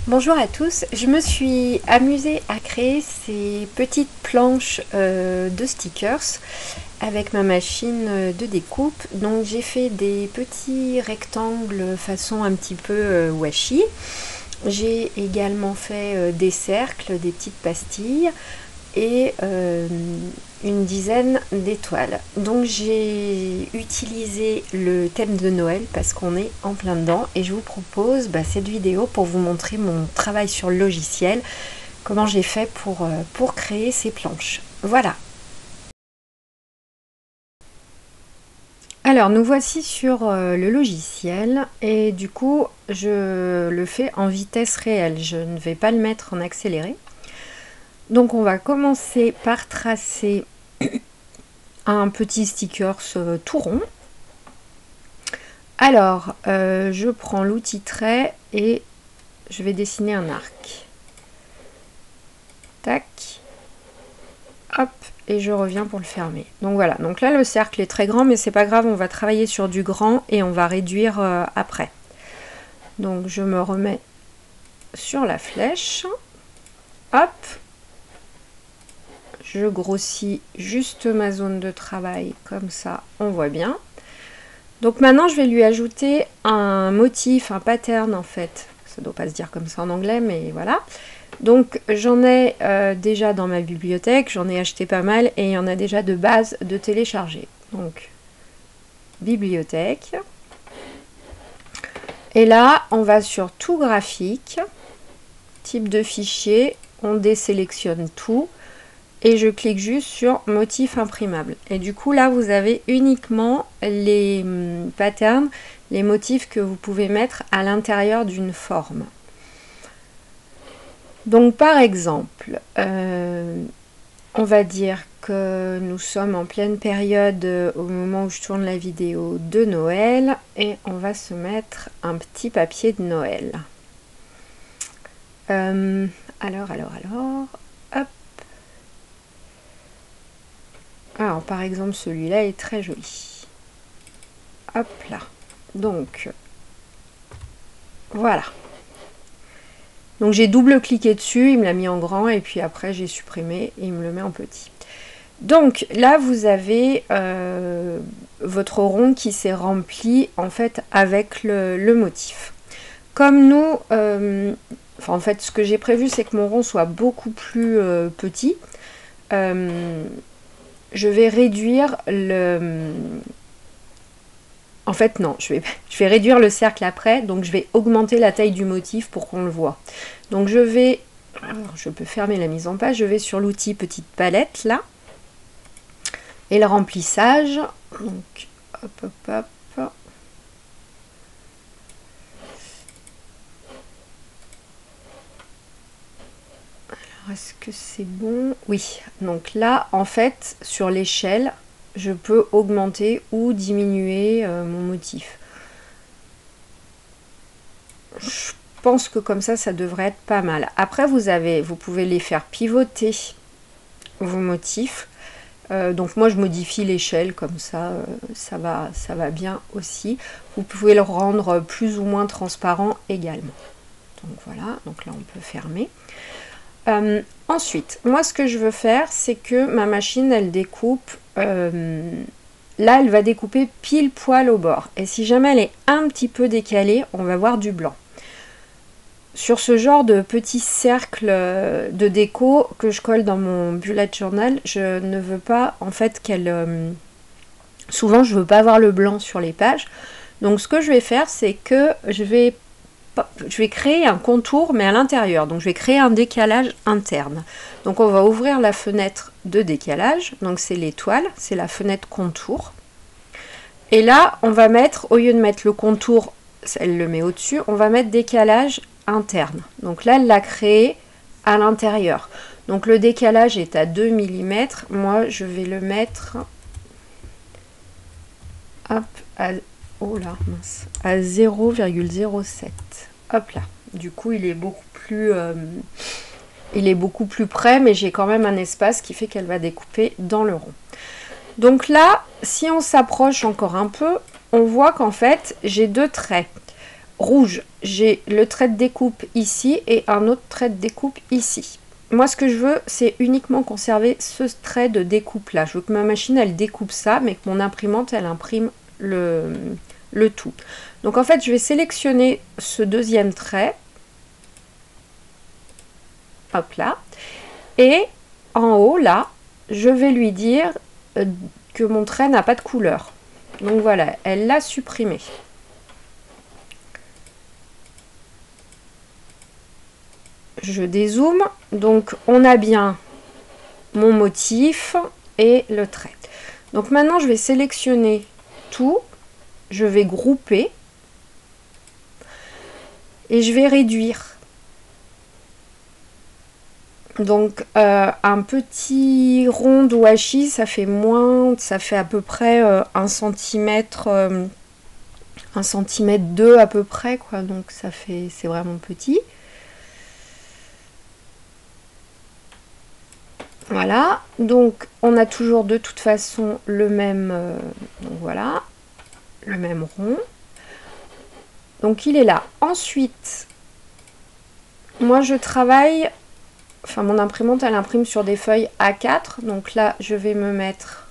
Bonjour à tous, je me suis amusée à créer ces petites planches de stickers avec ma machine de découpe. Donc j'ai fait des petits rectangles façon un petit peu washi. J'ai également fait des cercles, des petites pastilles et une dizaine d'étoiles. Donc j'ai utilisé le thème de Noël parce qu'on est en plein dedans et je vous propose cette vidéo pour vous montrer mon travail sur le logiciel, comment j'ai fait pour créer ces planches. Voilà. Alors nous voici sur le logiciel et du coup je le fais en vitesse réelle, je ne vais pas le mettre en accéléré. Donc on va commencer par tracer un petit sticker tout rond. Alors je prends l'outil trait et je vais dessiner un arc. Tac. Hop, et je reviens pour le fermer. Donc voilà, donc là le cercle est très grand mais c'est pas grave, on va travailler sur du grand et on va réduire après. Donc je me remets sur la flèche. Hop. Je grossis juste ma zone de travail, comme ça on voit bien. Donc maintenant je vais lui ajouter un motif, un pattern en fait. Ça ne doit pas se dire comme ça en anglais, mais voilà. Donc j'en ai déjà dans ma bibliothèque, j'en ai acheté pas mal et il y en a déjà de base de télécharger. Donc bibliothèque. Et là on va sur tout graphique, type de fichier, on désélectionne tout. Et je clique juste sur motif imprimable. Et du coup là vous avez uniquement les patterns, les motifs que vous pouvez mettre à l'intérieur d'une forme. Donc par exemple, on va dire que nous sommes en pleine période au moment où je tourne la vidéo de Noël et on va se mettre un petit papier de Noël. Alors, hop. Alors par exemple celui-là est très joli. Hop là. Donc voilà. Donc j'ai double-cliqué dessus, il me l'a mis en grand et puis après j'ai supprimé et il me le met en petit. Donc là vous avez votre rond qui s'est rempli en fait avec le motif. Comme nous, en fait ce que j'ai prévu c'est que mon rond soit beaucoup plus petit. Je vais réduire le... En fait, non, je vais réduire le cercle après, donc je vais augmenter la taille du motif pour qu'on le voit. Donc je vais... Alors, je peux fermer la mise en page, je vais sur l'outil petite palette, là. Et le remplissage. Donc, hop, hop, hop. Est-ce que c'est bon? Oui, donc là, en fait, sur l'échelle, je peux augmenter ou diminuer mon motif. Je pense que comme ça devrait être pas mal. Après, vous pouvez les faire pivoter, vos motifs. Donc moi, je modifie l'échelle, comme ça, ça va bien aussi. Vous pouvez le rendre plus ou moins transparent également. Donc voilà, donc là, on peut fermer. Ensuite, moi ce que je veux faire, c'est que ma machine elle découpe, là elle va découper pile poil au bord. Et si jamais elle est un petit peu décalée, on va voir du blanc. Sur ce genre de petits cercles de déco que je colle dans mon bullet journal, je ne veux pas en fait qu'elle... souvent je veux pas avoir le blanc sur les pages. Donc ce que je vais faire, c'est que je vais créer un contour mais à l'intérieur, donc je vais créer un décalage interne. Donc on va ouvrir la fenêtre de décalage, donc c'est l'étoile, c'est la fenêtre contour. Et là on va mettre, au lieu de mettre le contour, elle le met au dessus, on va mettre décalage interne. Donc là elle l'a créé à l'intérieur. Donc le décalage est à 2 mm, moi je vais le mettre hop, oh là, mince, à 0,07. Hop là. Du coup, il est beaucoup plus près, mais j'ai quand même un espace qui fait qu'elle va découper dans le rond. Donc là, si on s'approche encore un peu, on voit qu'en fait, j'ai deux traits. rouge, j'ai le trait de découpe ici et un autre trait de découpe ici. Moi, ce que je veux, c'est uniquement conserver ce trait de découpe là. Je veux que ma machine, elle découpe ça, mais que mon imprimante, elle imprime le tout. Donc en fait, je vais sélectionner ce deuxième trait. Hop là. Et en haut, là, je vais lui dire que mon trait n'a pas de couleur. Donc voilà, elle l'a supprimé. Je dézoome. Donc on a bien mon motif et le trait. Donc maintenant, je vais sélectionner tout. Je vais grouper. Et je vais réduire. Donc un petit rond de washi, ça fait à peu près 1 cm, 1 cm 2 à peu près, quoi. Donc c'est vraiment petit. Voilà, donc on a toujours de toute façon le même, donc voilà, le même rond. Donc il est là. Ensuite, moi je travaille. Enfin, mon imprimante, elle imprime sur des feuilles A4. Donc là, je vais me mettre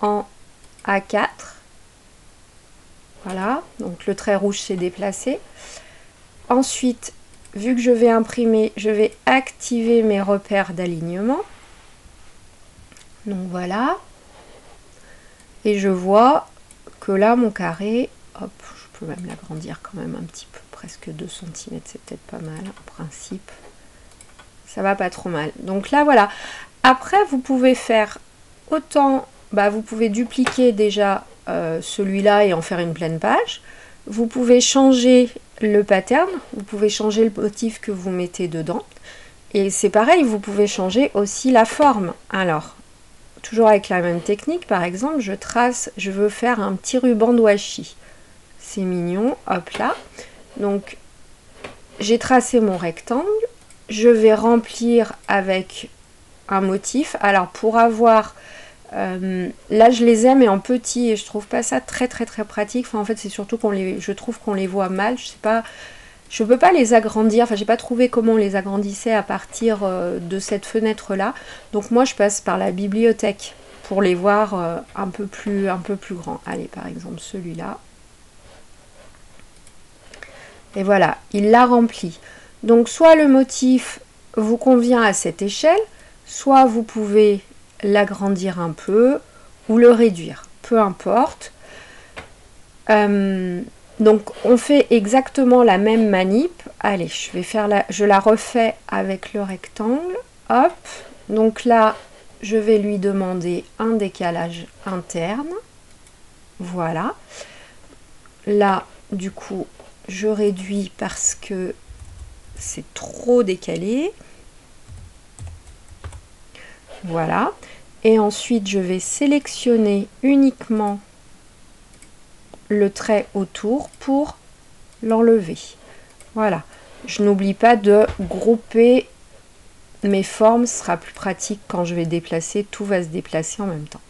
en A4. Voilà. Donc le trait rouge s'est déplacé. Ensuite, vu que je vais imprimer, je vais activer mes repères d'alignement. Donc voilà. Et je vois que là, mon carré, hop, je peux même l'agrandir quand même un petit peu, presque 2 cm, c'est peut-être pas mal en principe. Ça va pas trop mal. Donc là, voilà. Après, vous pouvez faire autant, vous pouvez dupliquer déjà celui-là et en faire une pleine page. Vous pouvez changer le pattern, vous pouvez changer le motif que vous mettez dedans. Et c'est pareil, vous pouvez changer aussi la forme. Alors, toujours avec la même technique, par exemple, je veux faire un petit ruban de washi. C'est mignon, hop là. Donc, j'ai tracé mon rectangle. Je vais remplir avec un motif. Alors pour avoir, là je les aime mais en petit et je trouve pas ça très pratique. Enfin en fait c'est surtout je trouve qu'on les voit mal. Je sais pas, je peux pas les agrandir. Enfin j'ai pas trouvé comment on les agrandissait à partir de cette fenêtre là. Donc moi je passe par la bibliothèque pour les voir un peu plus grands. Allez par exemple celui-là. Et voilà, il l'a rempli. Donc soit le motif vous convient à cette échelle, soit vous pouvez l'agrandir un peu ou le réduire, peu importe. Donc on fait exactement la même manip. Allez, je la refais avec le rectangle. Hop, donc là je vais lui demander un décalage interne. Voilà. Là du coup je réduis parce que c'est trop décalé. Voilà. Et ensuite, je vais sélectionner uniquement le trait autour pour l'enlever. Voilà. Je n'oublie pas de grouper mes formes. Ce sera plus pratique quand je vais déplacer. Tout va se déplacer en même temps.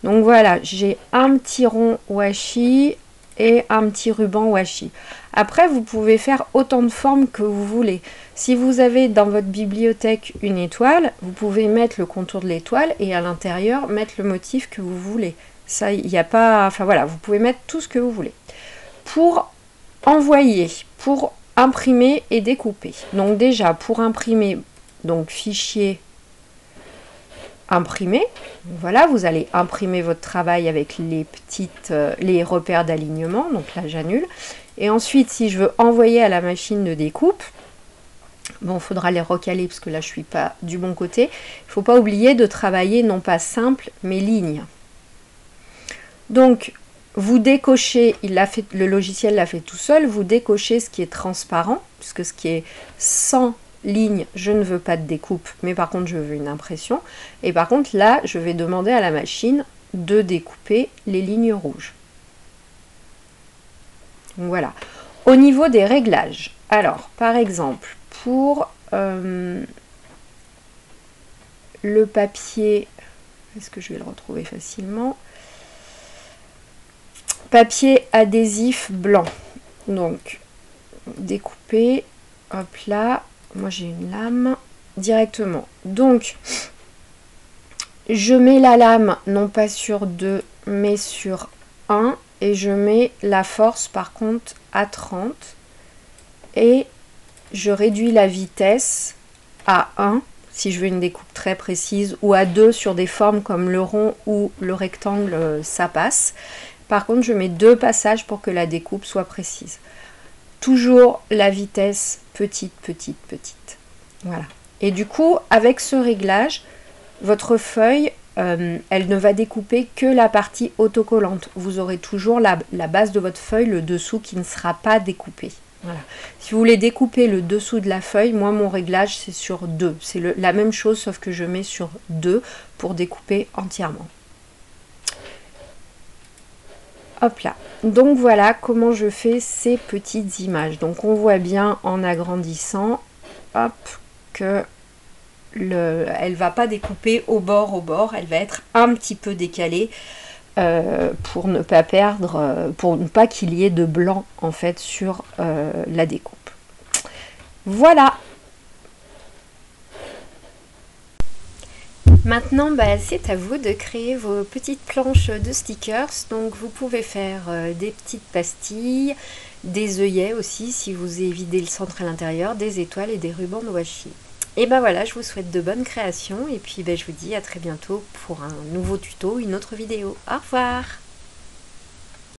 Donc voilà, j'ai un petit rond washi et un petit ruban washi. Après, vous pouvez faire autant de formes que vous voulez. Si vous avez dans votre bibliothèque une étoile, vous pouvez mettre le contour de l'étoile et à l'intérieur mettre le motif que vous voulez. Ça, il n'y a pas... Enfin voilà, vous pouvez mettre tout ce que vous voulez. Pour envoyer, pour imprimer et découper. Donc déjà, pour imprimer, donc fichier imprimer. Voilà, vous allez imprimer votre travail avec les repères d'alignement. Donc là, j'annule. Et ensuite, si je veux envoyer à la machine de découpe, bon, il faudra les recaler parce que là, je ne suis pas du bon côté. Il ne faut pas oublier de travailler non pas simple, mais ligne. Donc, vous décochez, le logiciel l'a fait tout seul, vous décochez ce qui est transparent, puisque ce qui est sans ligne, je ne veux pas de découpe, mais par contre je veux une impression. Et par contre là, je vais demander à la machine de découper les lignes rouges. Donc, voilà. Au niveau des réglages, alors par exemple pour le papier, est-ce que je vais le retrouver facilement? Papier adhésif blanc. Donc, découper, hop là, moi j'ai une lame directement. Donc, je mets la lame non pas sur 2 mais sur 1 et je mets la force par contre à 30 et je réduis la vitesse à 1 si je veux une découpe très précise ou à 2 sur des formes comme le rond ou le rectangle, ça passe. Par contre, je mets 2 passages pour que la découpe soit précise. Toujours la vitesse petite, petite, petite. Voilà. Et du coup, avec ce réglage, votre feuille, elle ne va découper que la partie autocollante. Vous aurez toujours la base de votre feuille, le dessous qui ne sera pas découpé. Voilà. Si vous voulez découper le dessous de la feuille, moi mon réglage c'est sur 2. C'est la même chose sauf que je mets sur 2 pour découper entièrement. Hop là. Donc voilà comment je fais ces petites images. Donc on voit bien en agrandissant, hop, que elle va pas découper au bord, elle va être un petit peu décalée pour ne pas perdre, pour ne pas qu'il y ait de blanc en fait sur la découpe. Voilà. Maintenant, c'est à vous de créer vos petites planches de stickers. Donc vous pouvez faire des petites pastilles, des œillets aussi si vous avez vidé le centre à l'intérieur, des étoiles et des rubans de washi. Et voilà, je vous souhaite de bonnes créations et puis je vous dis à très bientôt pour un nouveau tuto, une autre vidéo. Au revoir!